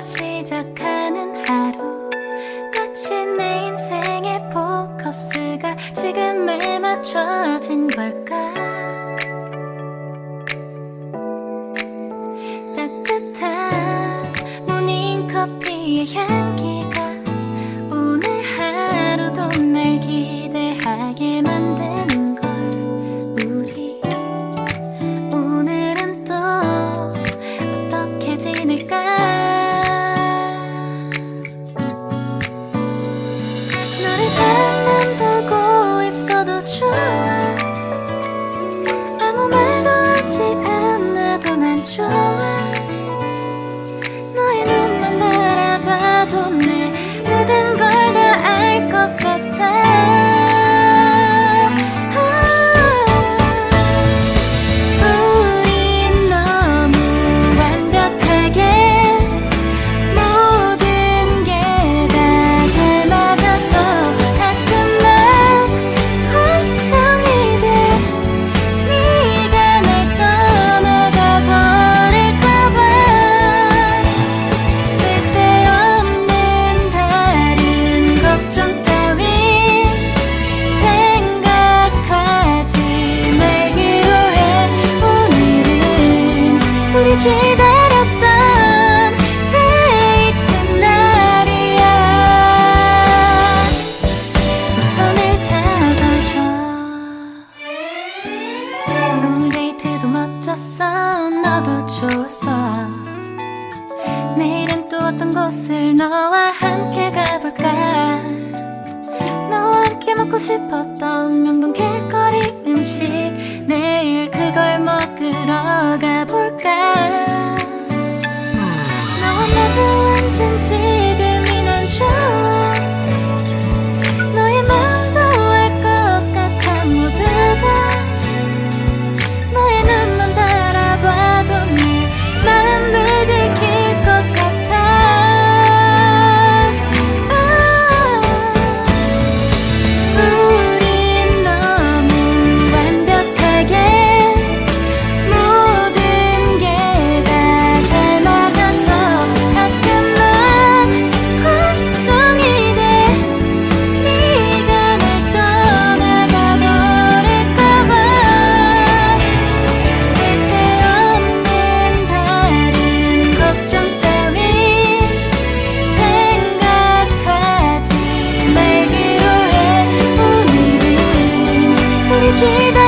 시작하는 하루, 마치 내 인생의 포커스가 지금에 맞춰진 걸까. 따뜻한 모닝커피의 향기가 오늘 하루도 날 기대하게 만드는 걸. 우리 오늘은 또 어떻게 지낼까. 너를 가만 보고 있어도 좋아. 아무 말도 하지 않아도 난 좋아. 너의 눈만 바라봐도 내 모든 걸 다 알 것 같아. 우린 너무 완벽하게 모든 게 다 잘 맞아서 가끔 난 걱정이 돼. 네가 날 떠나가 버릴까봐. 쓸데없는 다른 걱정 따윈 생각하지 말기로 해. 오늘은 우리 기다렸던 데이트 날이야. 손을 잡아줘. 오늘 데이트도 멋졌어. 너도 좋았어. 내일은 또 어떤 곳을 너와 함께 가볼까. 너와 함께 먹고 싶었던 명동 길거리 음식, 내일 그걸 먹으러 가볼까. 너와 마주 앉은 지금이 난 좋아. 너의 마음도 알 것 같아. 모두 다 너의 눈만 바라봐도 내 마음을 들킬 것 같아. 우린 너무 완벽하게 모든 게 다 잘 맞아서 가끔 난 걱정이 돼. 네가 날 떠나가 버릴까봐. 쓸데없는 다른 걱정 따윈 생각하지 말기로 해. 오늘은 우리 기다렸던